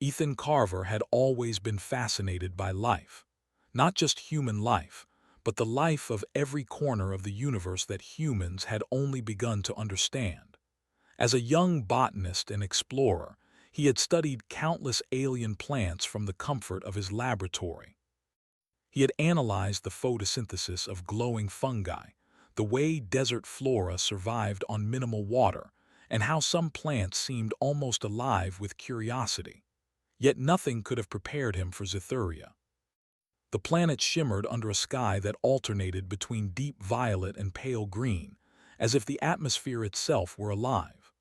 Ethan Carver had always been fascinated by life. Not just human life, but the life of every corner of the universe that humans had only begun to understand. As a young botanist and explorer, he had studied countless alien plants from the comfort of his laboratory. He had analyzed the photosynthesis of glowing fungi, the way desert flora survived on minimal water, and how some plants seemed almost alive with curiosity. Yet nothing could have prepared him for Zithuria. The planet shimmered under a sky that alternated between deep violet and pale green, as if the atmosphere itself were alive.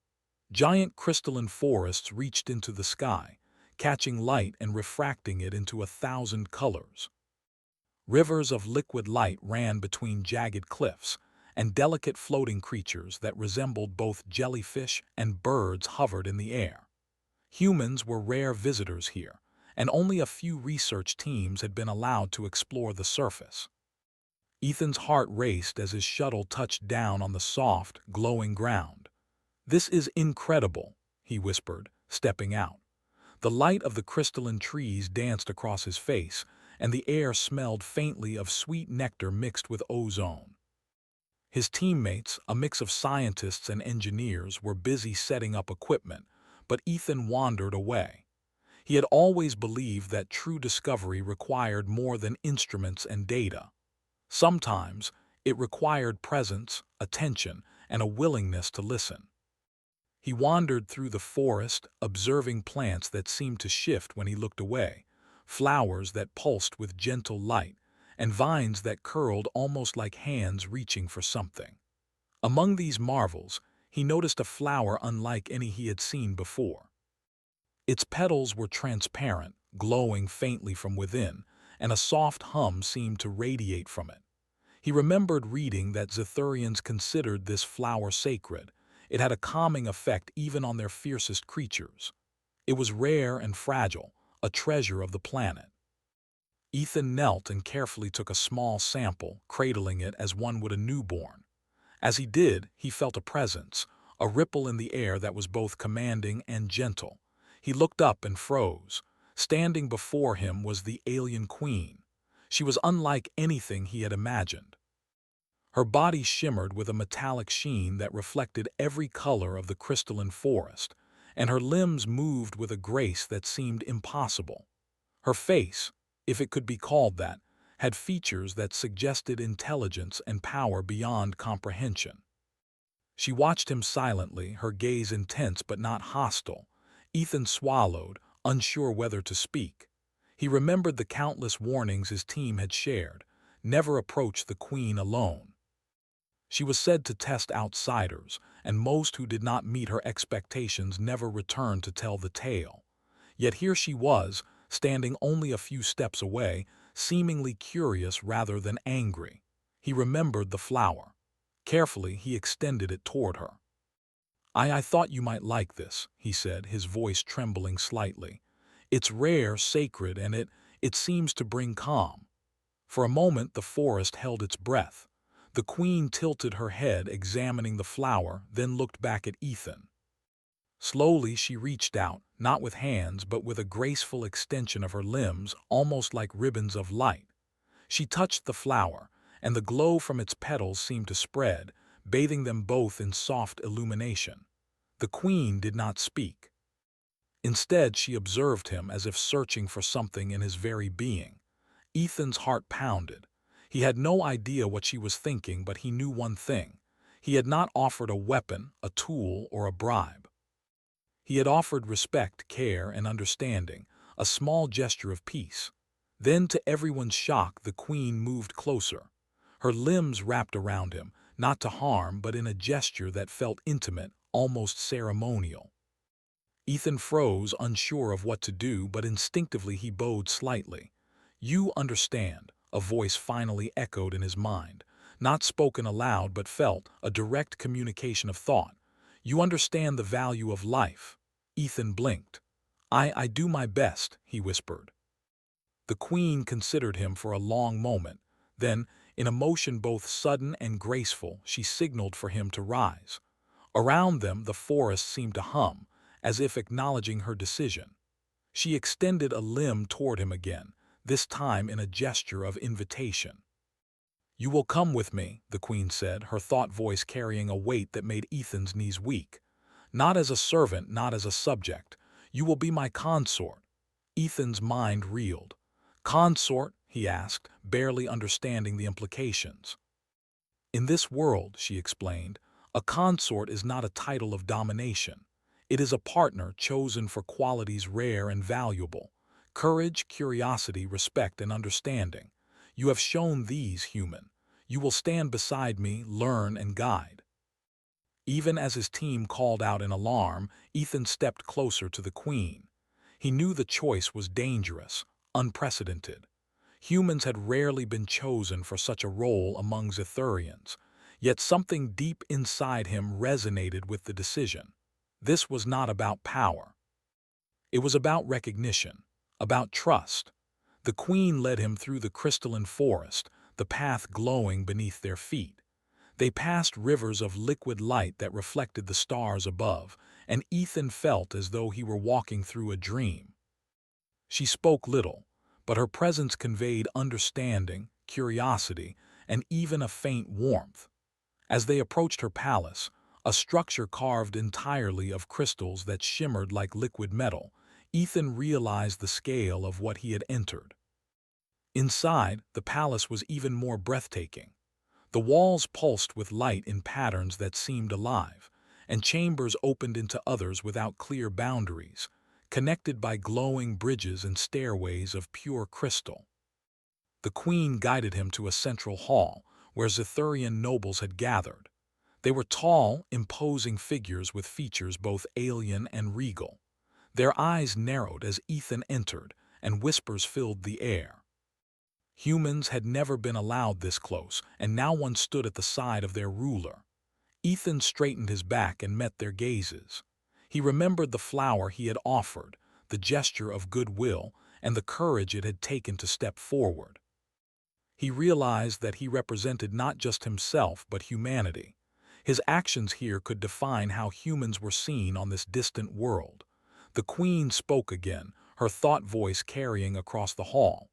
Giant crystalline forests reached into the sky, catching light and refracting it into 1,000 colors. Rivers of liquid light ran between jagged cliffs, and delicate floating creatures that resembled both jellyfish and birds hovered in the air. Humans were rare visitors here, and only a few research teams had been allowed to explore the surface. Ethan's heart raced as his shuttle touched down on the soft, glowing ground. "This is incredible," he whispered, stepping out. The light of the crystalline trees danced across his face, and the air smelled faintly of sweet nectar mixed with ozone. His teammates, a mix of scientists and engineers, were busy setting up equipment, but Ethan wandered away. He had always believed that true discovery required more than instruments and data. Sometimes, it required presence, attention, and a willingness to listen. He wandered through the forest, observing plants that seemed to shift when he looked away, flowers that pulsed with gentle light, and vines that curled almost like hands reaching for something. Among these marvels, he noticed a flower unlike any he had seen before. Its petals were transparent, glowing faintly from within, and a soft hum seemed to radiate from it. He remembered reading that Zithurians considered this flower sacred. It had a calming effect even on their fiercest creatures. It was rare and fragile, a treasure of the planet. Ethan knelt and carefully took a small sample, cradling it as one would a newborn. As he did, he felt a presence, a ripple in the air that was both commanding and gentle. He looked up and froze. Standing before him was the alien queen. She was unlike anything he had imagined. Her body shimmered with a metallic sheen that reflected every color of the crystalline forest, and her limbs moved with a grace that seemed impossible. Her face, if it could be called that, had features that suggested intelligence and power beyond comprehension. She watched him silently, her gaze intense but not hostile. Ethan swallowed, unsure whether to speak. He remembered the countless warnings his team had shared. Never approach the queen alone. She was said to test outsiders, and most who did not meet her expectations never returned to tell the tale. Yet here she was, standing only a few steps away, seemingly curious rather than angry. He remembered the flower. Carefully, he extended it toward her. I thought you might like this," he said, his voice trembling slightly. "It's rare, sacred, and it seems to bring calm." For a moment the forest held its breath. The queen tilted her head, examining the flower, then looked back at Ethan. Slowly she reached out, not with hands but with a graceful extension of her limbs, almost like ribbons of light. She touched the flower, and the glow from its petals seemed to spread, bathing them both in soft illumination. The queen did not speak. Instead, she observed him as if searching for something in his very being. Ethan's heart pounded. He had no idea what she was thinking, but he knew one thing. He had not offered a weapon, a tool, or a bribe. He had offered respect, care, and understanding, a small gesture of peace. Then, to everyone's shock, the queen moved closer. Her limbs wrapped around him, not to harm, but in a gesture that felt intimate, almost ceremonial. Ethan froze, unsure of what to do, but instinctively he bowed slightly. "You understand," a voice finally echoed in his mind, not spoken aloud but felt, a direct communication of thought. "You understand the value of life." Ethan blinked. I do my best," he whispered. The queen considered him for a long moment. Then, in a motion both sudden and graceful, she signaled for him to rise. Around them, the forest seemed to hum, as if acknowledging her decision. She extended a limb toward him again, this time in a gesture of invitation. "You will come with me," the queen said, her thought voice carrying a weight that made Ethan's knees weak. "Not as a servant, not as a subject. You will be my consort." Ethan's mind reeled. "Consort?" he asked, barely understanding the implications. "In this world," she explained, "a consort is not a title of domination. It is a partner chosen for qualities rare and valuable: courage, curiosity, respect, and understanding. You have shown these, human. You will stand beside me, learn, and guide." Even as his team called out in alarm, Ethan stepped closer to the queen. He knew the choice was dangerous, unprecedented. Humans had rarely been chosen for such a role among Zithurians, yet something deep inside him resonated with the decision. This was not about power. It was about recognition, about trust. The queen led him through the crystalline forest, the path glowing beneath their feet. They passed rivers of liquid light that reflected the stars above, and Ethan felt as though he were walking through a dream. She spoke little, but her presence conveyed understanding, curiosity, and even a faint warmth. As they approached her palace, a structure carved entirely of crystals that shimmered like liquid metal, Ethan realized the scale of what he had entered. Inside, the palace was even more breathtaking. The walls pulsed with light in patterns that seemed alive, and chambers opened into others without clear boundaries, connected by glowing bridges and stairways of pure crystal. The queen guided him to a central hall, where Zithurian nobles had gathered. They were tall, imposing figures with features both alien and regal. Their eyes narrowed as Ethan entered, and whispers filled the air. Humans had never been allowed this close, and now one stood at the side of their ruler. Ethan straightened his back and met their gazes. He remembered the flower he had offered, the gesture of goodwill, and the courage it had taken to step forward. He realized that he represented not just himself but humanity. His actions here could define how humans were seen on this distant world. The queen spoke again, her thought voice carrying across the hall.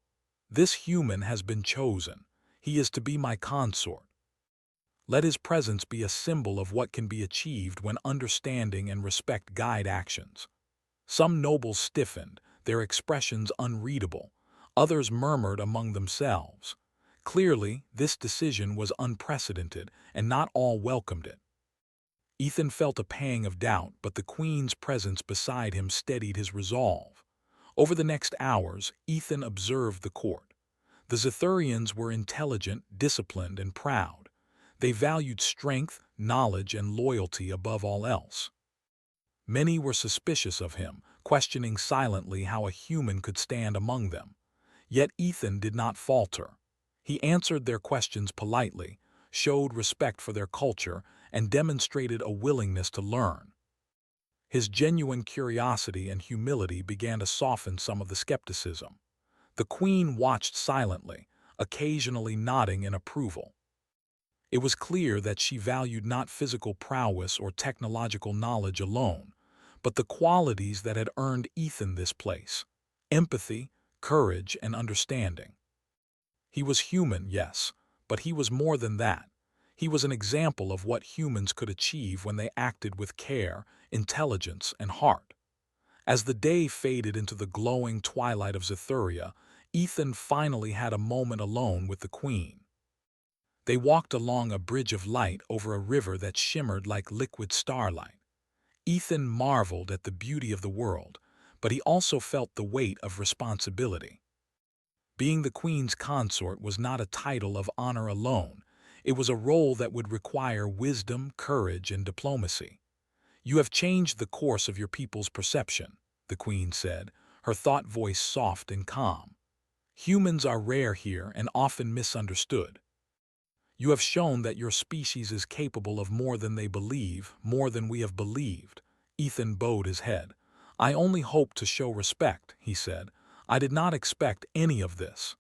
"This human has been chosen. He is to be my consort. Let his presence be a symbol of what can be achieved when understanding and respect guide actions." Some nobles stiffened, their expressions unreadable. Others murmured among themselves. Clearly, this decision was unprecedented, and not all welcomed it. Ethan felt a pang of doubt, but the queen's presence beside him steadied his resolve. Over the next hours, Ethan observed the court. The Zithurians were intelligent, disciplined, and proud. They valued strength, knowledge, and loyalty above all else. Many were suspicious of him, questioning silently how a human could stand among them. Yet Ethan did not falter. He answered their questions politely, showed respect for their culture, and demonstrated a willingness to learn. His genuine curiosity and humility began to soften some of the skepticism. The queen watched silently, occasionally nodding in approval. It was clear that she valued not physical prowess or technological knowledge alone, but the qualities that had earned Ethan this place: empathy, courage, and understanding. He was human, yes, but he was more than that. He was an example of what humans could achieve when they acted with care, intelligence, and heart. As the day faded into the glowing twilight of Zithuria, Ethan finally had a moment alone with the queen. They walked along a bridge of light over a river that shimmered like liquid starlight. Ethan marveled at the beauty of the world, but he also felt the weight of responsibility. Being the queen's consort was not a title of honor alone. It was a role that would require wisdom, courage, and diplomacy. "You have changed the course of your people's perception," the queen said, her thought voice soft and calm. "Humans are rare here and often misunderstood. You have shown that your species is capable of more than they believe, more than we have believed." Ethan bowed his head. "I only hoped to show respect," he said. "I did not expect any of this."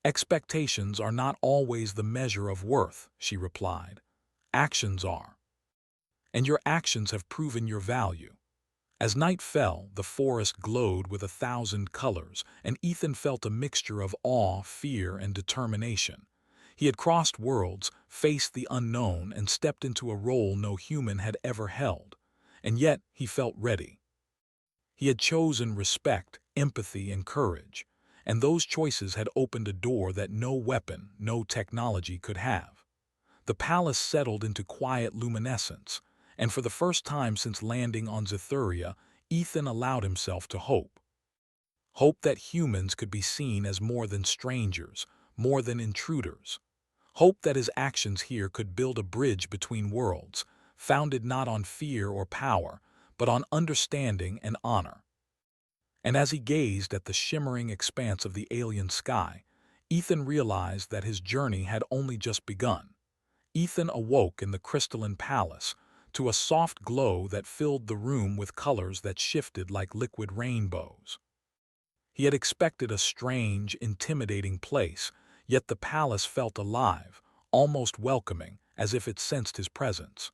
"Expectations are not always the measure of worth," she replied. "Actions are. And your actions have proven your value." As night fell, the forest glowed with 1,000 colors, and Ethan felt a mixture of awe, fear, and determination. He had crossed worlds, faced the unknown, and stepped into a role no human had ever held. And yet, he felt ready. He had chosen respect, empathy, and courage, and those choices had opened a door that no weapon, no technology could have. The palace settled into quiet luminescence, and for the first time since landing on Zithuria, Ethan allowed himself to hope. Hope that humans could be seen as more than strangers, more than intruders. Hope that his actions here could build a bridge between worlds, founded not on fear or power, but on understanding and honor. And as he gazed at the shimmering expanse of the alien sky, Ethan realized that his journey had only just begun. Ethan awoke in the crystalline palace, to a soft glow that filled the room with colors that shifted like liquid rainbows. He had expected a strange, intimidating place, yet the palace felt alive, almost welcoming, as if it sensed his presence.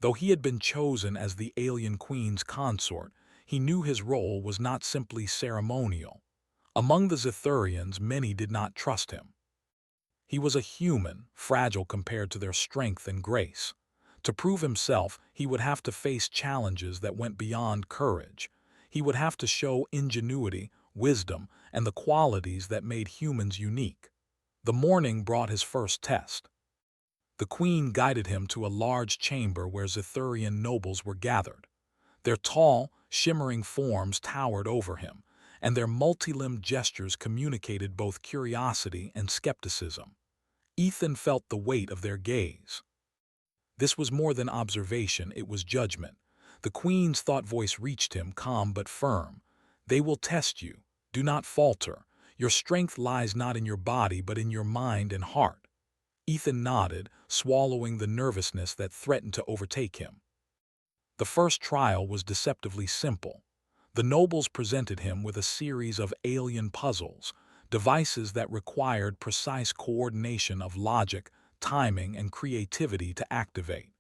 Though he had been chosen as the alien queen's consort, he knew his role was not simply ceremonial. Among the Zithurians, many did not trust him. He was a human, fragile compared to their strength and grace. To prove himself, he would have to face challenges that went beyond courage. He would have to show ingenuity, wisdom, and the qualities that made humans unique. The morning brought his first test. The queen guided him to a large chamber where Zithurian nobles were gathered. Their tall, shimmering forms towered over him, and their multi-limbed gestures communicated both curiosity and skepticism. Ethan felt the weight of their gaze. This was more than observation, it was judgment. The queen's thought voice reached him, calm but firm. "They will test you. Do not falter. Your strength lies not in your body but in your mind and heart." Ethan nodded, swallowing the nervousness that threatened to overtake him. The first trial was deceptively simple. The nobles presented him with a series of alien puzzles, devices that required precise coordination of logic, timing, and creativity to activate.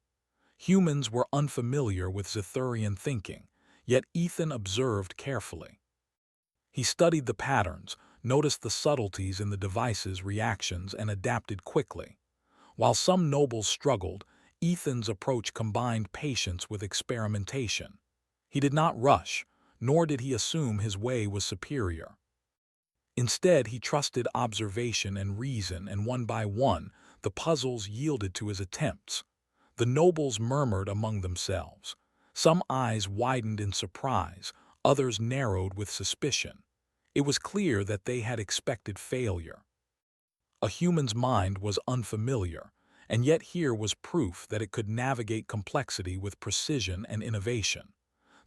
Humans were unfamiliar with Zithurian thinking, yet Ethan observed carefully. He studied the patterns, noticed the subtleties in the device's reactions, and adapted quickly. While some nobles struggled, Ethan's approach combined patience with experimentation. He did not rush, nor did he assume his way was superior. Instead, he trusted observation and reason, and one by one, the puzzles yielded to his attempts. The nobles murmured among themselves. Some eyes widened in surprise, others narrowed with suspicion. It was clear that they had expected failure. A human's mind was unfamiliar, and yet here was proof that it could navigate complexity with precision and innovation.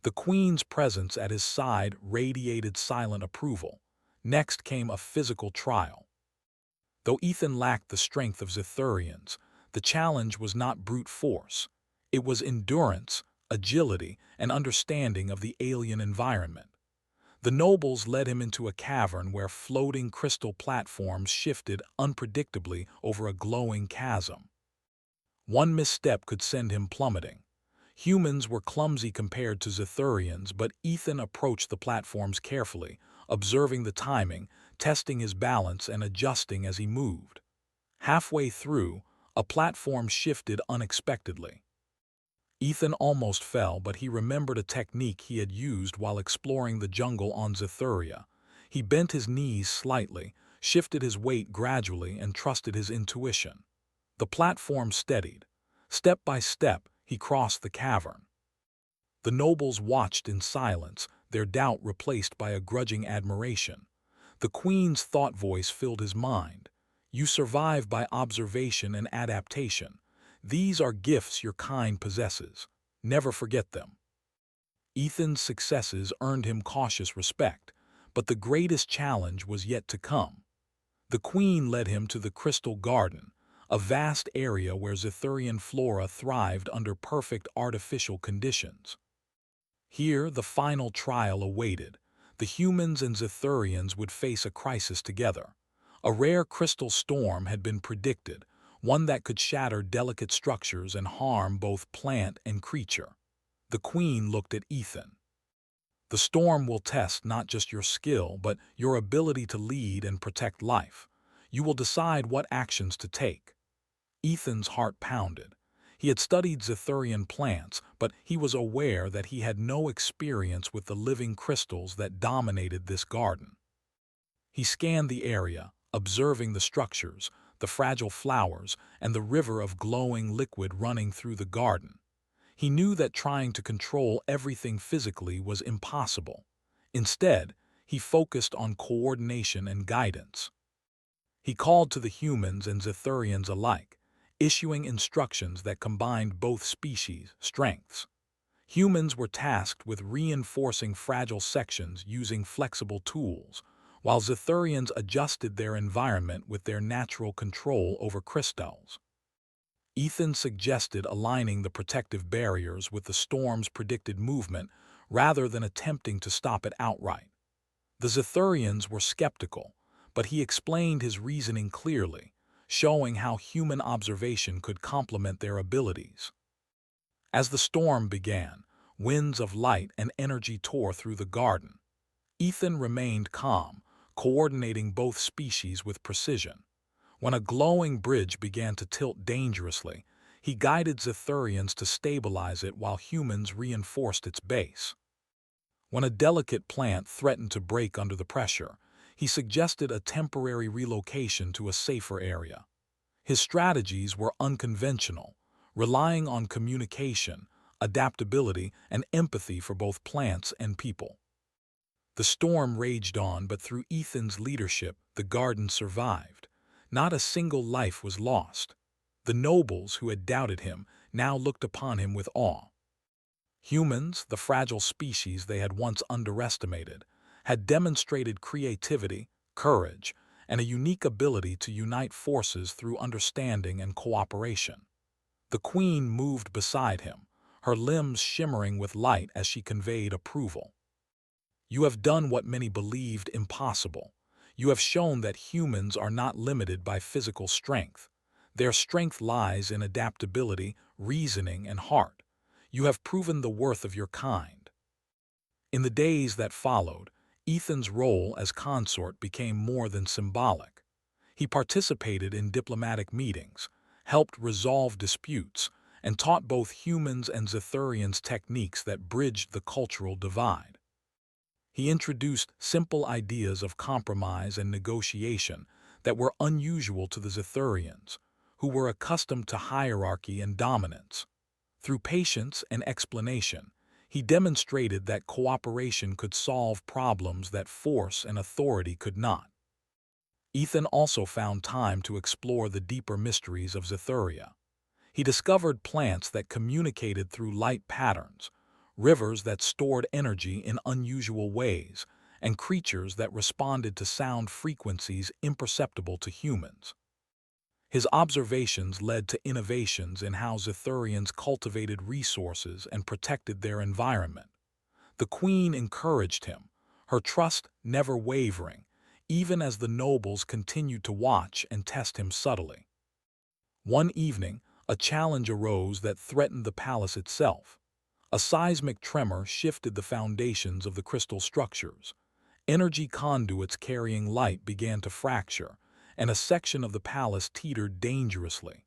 The queen's presence at his side radiated silent approval. Next came a physical trial. Though Ethan lacked the strength of Zithurians, the challenge was not brute force. It was endurance, agility, and understanding of the alien environment. The nobles led him into a cavern where floating crystal platforms shifted unpredictably over a glowing chasm. One misstep could send him plummeting. Humans were clumsy compared to Zithurians, but Ethan approached the platforms carefully, observing the timing, testing his balance, and adjusting as he moved. Halfway through, a platform shifted unexpectedly. Ethan almost fell, but he remembered a technique he had used while exploring the jungle on Zithuria. He bent his knees slightly, shifted his weight gradually, and trusted his intuition. The platform steadied. Step by step, he crossed the cavern. The nobles watched in silence, their doubt replaced by a grudging admiration. The queen's thought voice filled his mind. "You survive by observation and adaptation. These are gifts your kind possesses. Never forget them." Ethan's successes earned him cautious respect, but the greatest challenge was yet to come. The queen led him to the Crystal Garden, a vast area where Zithurian flora thrived under perfect artificial conditions. Here, the final trial awaited. The humans and Zithurians would face a crisis together. A rare crystal storm had been predicted, one that could shatter delicate structures and harm both plant and creature. The queen looked at Ethan. The storm will test not just your skill, but your ability to lead and protect life. You will decide what actions to take. Ethan's heart pounded. He had studied Zithurian plants, but he was aware that he had no experience with the living crystals that dominated this garden. He scanned the area, observing the structures, the fragile flowers, and the river of glowing liquid running through the garden. He knew that trying to control everything physically was impossible. Instead, he focused on coordination and guidance. He called to the humans and Zithurians alike, issuing instructions that combined both species' strengths. Humans were tasked with reinforcing fragile sections using flexible tools, while Zithurians adjusted their environment with their natural control over crystals. Ethan suggested aligning the protective barriers with the storm's predicted movement rather than attempting to stop it outright. The Zithurians were skeptical, but he explained his reasoning clearly, showing how human observation could complement their abilities. As the storm began, winds of light and energy tore through the garden. Ethan remained calm, coordinating both species with precision. When a glowing bridge began to tilt dangerously, he guided Zithurians to stabilize it while humans reinforced its base. When a delicate plant threatened to break under the pressure, he suggested a temporary relocation to a safer area. His strategies were unconventional, relying on communication, adaptability, and empathy for both plants and people. The storm raged on, but through Ethan's leadership, the garden survived. Not a single life was lost. The nobles who had doubted him now looked upon him with awe. Humans, the fragile species they had once underestimated, had demonstrated creativity, courage, and a unique ability to unite forces through understanding and cooperation. The queen moved beside him, her limbs shimmering with light as she conveyed approval. "You have done what many believed impossible. You have shown that humans are not limited by physical strength. Their strength lies in adaptability, reasoning, and heart. You have proven the worth of your kind." In the days that followed, Ethan's role as consort became more than symbolic. He participated in diplomatic meetings, helped resolve disputes, and taught both humans and Zithurians techniques that bridged the cultural divide. He introduced simple ideas of compromise and negotiation that were unusual to the Zithurians, who were accustomed to hierarchy and dominance. Through patience and explanation, he demonstrated that cooperation could solve problems that force and authority could not. Ethan also found time to explore the deeper mysteries of Zithuria. He discovered plants that communicated through light patterns, rivers that stored energy in unusual ways, and creatures that responded to sound frequencies imperceptible to humans. His observations led to innovations in how Zithurians cultivated resources and protected their environment. The queen encouraged him, her trust never wavering, even as the nobles continued to watch and test him subtly. One evening, a challenge arose that threatened the palace itself. A seismic tremor shifted the foundations of the crystal structures. Energy conduits carrying light began to fracture, and a section of the palace teetered dangerously.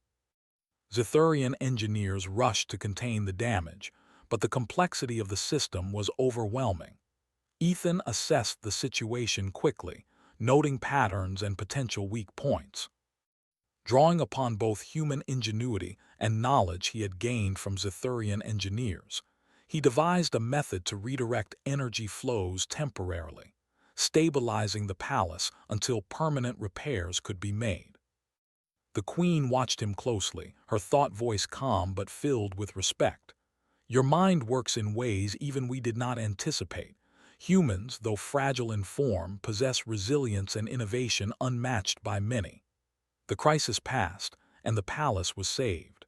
Zithurian engineers rushed to contain the damage, but the complexity of the system was overwhelming. Ethan assessed the situation quickly, noting patterns and potential weak points. Drawing upon both human ingenuity and knowledge he had gained from Zithurian engineers, he devised a method to redirect energy flows temporarily, stabilizing the palace until permanent repairs could be made. The queen watched him closely, her thought voice calm but filled with respect. "Your mind works in ways even we did not anticipate. Humans, though fragile in form, possess resilience and innovation unmatched by many." The crisis passed, and the palace was saved.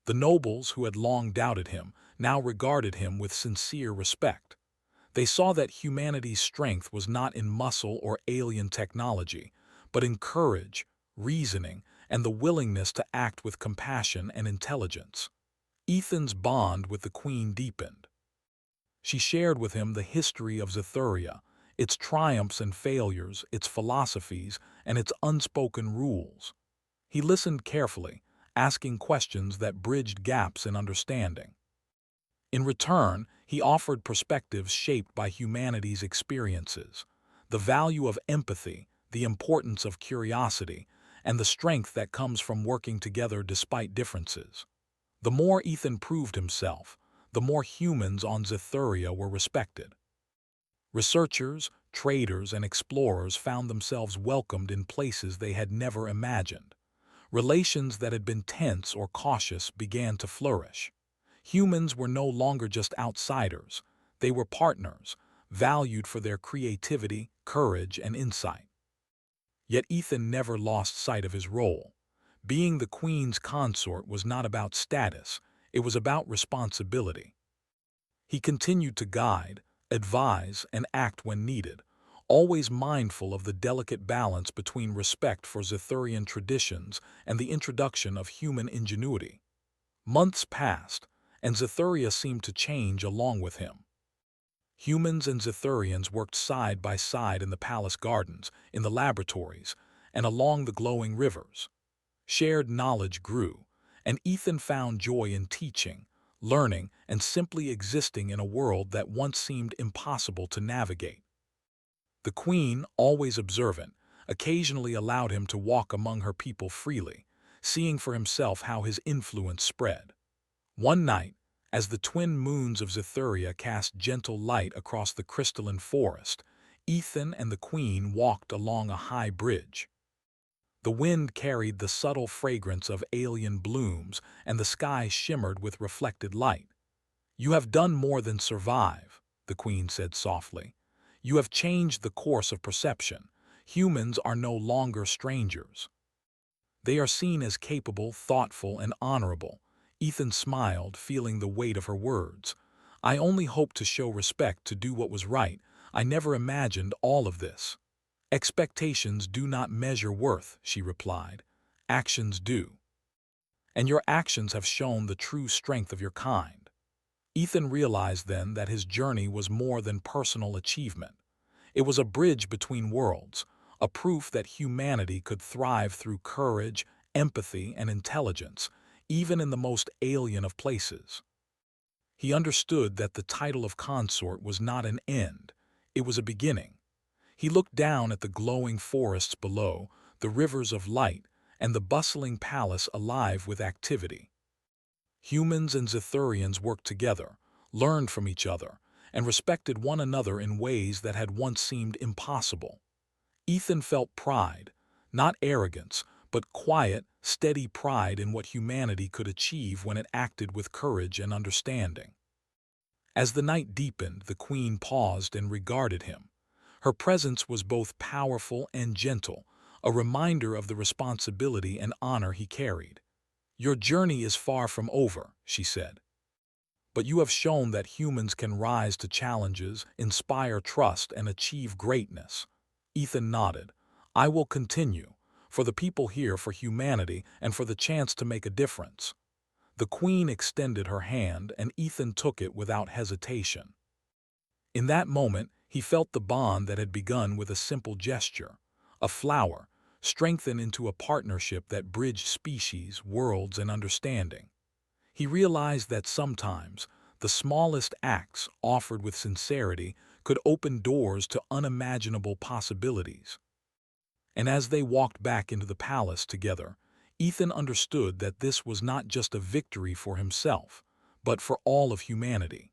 The nobles, who had long doubted him, now regarded him with sincere respect. They saw that humanity's strength was not in muscle or alien technology, but in courage, reasoning, and the willingness to act with compassion and intelligence. Ethan's bond with the queen deepened. She shared with him the history of Zithuria, its triumphs and failures, its philosophies, and its unspoken rules. He listened carefully, asking questions that bridged gaps in understanding. In return, he offered perspectives shaped by humanity's experiences, the value of empathy, the importance of curiosity, and the strength that comes from working together despite differences. The more Ethan proved himself, the more humans on Zithuria were respected. Researchers, traders, and explorers found themselves welcomed in places they had never imagined. Relations that had been tense or cautious began to flourish. Humans were no longer just outsiders, they were partners, valued for their creativity, courage, and insight. Yet Ethan never lost sight of his role. Being the Queen's consort was not about status, it was about responsibility. He continued to guide, advise, and act when needed, always mindful of the delicate balance between respect for Zithurian traditions and the introduction of human ingenuity. Months passed, and Zithuria seemed to change along with him. Humans and Zithurians worked side by side in the palace gardens, in the laboratories, and along the glowing rivers. Shared knowledge grew, and Ethan found joy in teaching, learning, and simply existing in a world that once seemed impossible to navigate. The Queen, always observant, occasionally allowed him to walk among her people freely, seeing for himself how his influence spread. One night, as the twin moons of Zithuria cast gentle light across the crystalline forest, Ethan and the Queen walked along a high bridge. The wind carried the subtle fragrance of alien blooms, and the sky shimmered with reflected light. "You have done more than survive," the Queen said softly. "You have changed the course of perception. Humans are no longer strangers. They are seen as capable, thoughtful, and honorable." Ethan smiled, feeling the weight of her words. "I only hoped to show respect, to do what was right. I never imagined all of this." "Expectations do not measure worth," she replied. "Actions do. And your actions have shown the true strength of your kind." Ethan realized then that his journey was more than personal achievement. It was a bridge between worlds, a proof that humanity could thrive through courage, empathy, and intelligence, even in the most alien of places. He understood that the title of consort was not an end, it was a beginning. He looked down at the glowing forests below, the rivers of light, and the bustling palace alive with activity. Humans and Zithurians worked together, learned from each other, and respected one another in ways that had once seemed impossible. Ethan felt pride, not arrogance, but quiet, steady pride in what humanity could achieve when it acted with courage and understanding. As the night deepened, the Queen paused and regarded him. Her presence was both powerful and gentle, a reminder of the responsibility and honor he carried. "Your journey is far from over," she said. "But you have shown that humans can rise to challenges, inspire trust, and achieve greatness." Ethan nodded. "I will continue, for the people here, for humanity, and for the chance to make a difference." The Queen extended her hand, and Ethan took it without hesitation. In that moment, he felt the bond that had begun with a simple gesture, a flower, strengthened into a partnership that bridged species, worlds, and understanding. He realized that sometimes the smallest acts, offered with sincerity, could open doors to unimaginable possibilities. And as they walked back into the palace together, Ethan understood that this was not just a victory for himself, but for all of humanity.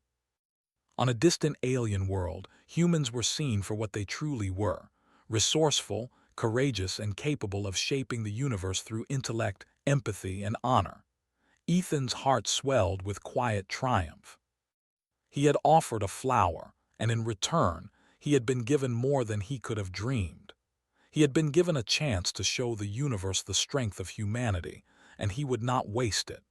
On a distant alien world, humans were seen for what they truly were: resourceful, courageous, and capable of shaping the universe through intellect, empathy, and honor. Ethan's heart swelled with quiet triumph. He had offered a flower, and in return, he had been given more than he could have dreamed. He had been given a chance to show the universe the strength of humanity, and he would not waste it.